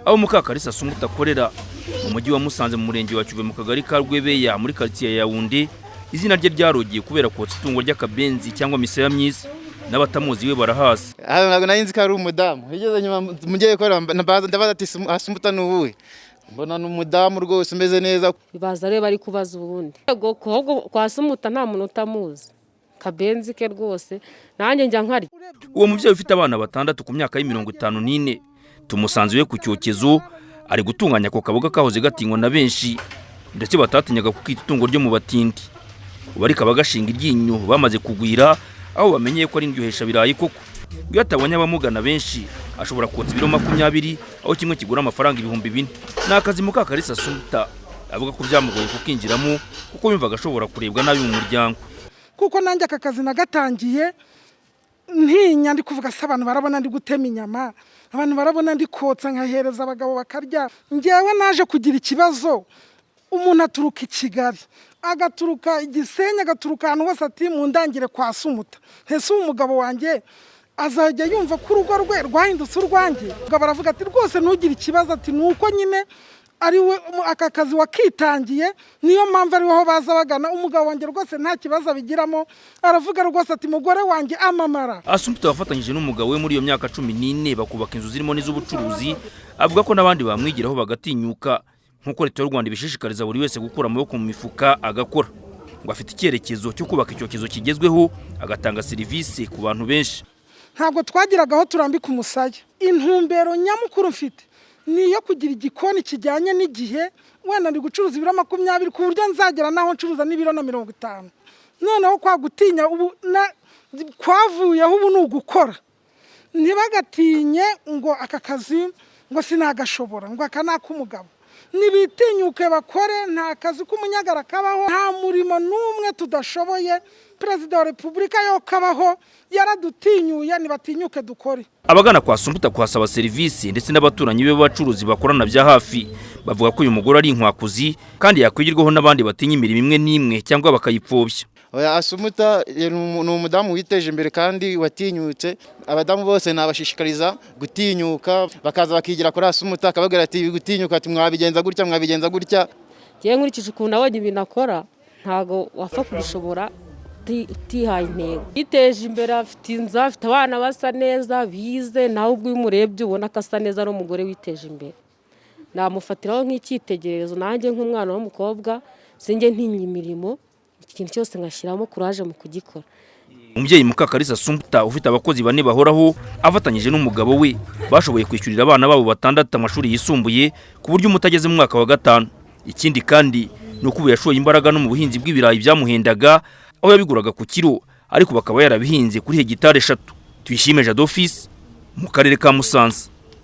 aho Mukakarisa Assumpta akorera mu mujyi wa Musanze mu murenge wa Cyuve mu kagari ka Rwebeya muri quartier ya Yaounde. Izina rye ryarogiye kubera kotsa itungo ry'akabenzi cyangwa misaya myiza, n'abatamuzi we barahasi. Ntabwo nayinzi ko ari umudamu, higeze nyuma mugiye ko ndabaza ati Assumpta n'uwe, mbona n'umudamu rwose umeze neza. Baza rero bari kubaza ubundi kwa Assumpta nta muntu utamuzi, kabenzi ke rwose nanjye njya nkari. Uwo muvyeyi ufite abana batandatu ku myaka y'54 tumusanze we ku cyokezo ari gutunganya ko kaboga kahoze gatinywa na benshi ndetse batatinyaga kukita itungo ryo mu batindi. Ubari kabagashinga iryinyo bamaze kugwira aho bamenyeye ko ari indyohesha birayi koko. Iyo atabonye abamugana benshi ashobora kotsa ibiro 20 aho kimwe kigura amafaranga 2000. Nakazi Mukakarisa Assumpta avuga ko byamugoye kukinjiramo kuko yumvaga ashobora kurebwa nabi mu muryango. Kuko nanjye aka kazi nagatangiye ntinya ndi kuvuga se abantu barabona ndi gutema inyama, abantu barabona ndi kotsa nkahereza abagabo bakarya. Ngewe naje kugira ikibazo, umuntu aturuka i Kigali agaturuka Igisenyi agaturuka ahantu hose ati mundangire kwa Assumpta. Ese umugabo wanjye azajya yumva ko urugo rwe rwahindutse urwanjye? Ubwo baravuga ati rwose ntugire ikibazo, ati nuko nyine ari we aka kazi wakitangiye, niyo mpamvu ari ho baza bagana. Umugabo wanjye rwose nta kibazo bigiramo, aravuga rwose ati mugore wanjye amamara. Assumpta wafatanyije n'umugabo we muri iyo myaka 14 bakubaka inzu zirimo n'iz'ubucuruzi, avuga ko nabandi bamwigiraho bagatinyuka nkuko Leta y'u Rwanda ibishishikariza buri wese gukura amaboko mu mifuka agakora. Ngo afite icyerekezo cyo kubaka icyokezo kigezweho agatanga serivisi ku bantu benshi. Ntabwo twagiragaho turambika umusaya. Intumbero nyamukuru mfite niyo kugira igikoni kijyanye n'igihe, wenda ndi gucuruza ibiro 20 ku buryo nzagera naho ncuruza n'ibiro na 50. Noneho kwa gutinya ubu kwavuyeho ubu n'ugukora. Ntibagatinye ngo aka kazi ngo sinagashobora, ngo aka nakumugabo. Nibitinyuke bakore, nta kazi k'umunyagara kabaho, nta murimo n'umwe tudashoboye. Perezida wa Repubulika yo kabaho yaradutinyuye, nibatinyuke dukore. Abagana kwa Assumpta kuhasaba serivisi ndetse n'abaturanyi be b'abacuruzi bakorana bya hafi bavuga ko uyu mugore ari inkwakuzi kandi yakwigirwaho n'abandi batinya imirimo imwe n'imwe cyangwa bakayipfobya. Assumpta ni umudamu witeje imbere kandi watinyutse. Abadamu bose nabashishikariza gutinyuka bakaza bakigira kuri Assumpta, akababwira ati gutinyuka ati mwabigenza gutya. Ngiye nkurikije ukuntu abonye ibintu akora ntago wafa kubishobora utihaye intego. Yiteje imbere, afite inzu, afite abana basa neza bize, nawe ubwo umurebye ubona ko asa neza n'umugore witeje imbere. Namufatiraho nk'icyitegererezo nanjye nk'umwana w'umukobwa sinjye ntinya imirimo, ikintu cyose ngashyiramo courage mu kugikora. Umubyeyi Mukakarisa Assumpta ufite abakozi 4 bahoraho afatanyije n'umugabo we bashoboye kwishyurira abana babo 6 amashuri yisumbuye ku buryo umutageze mu mwaka wa 5. Ikindi kandi nuko ubu yashoye imbaraga no mu buhinzi bw'ibirayi byamuhendaga aho yabiguraga ku kiro ariko bakaba yarabihinze kuri hegitare 3. Tuyishime Jadofis mu karere ka Musanze.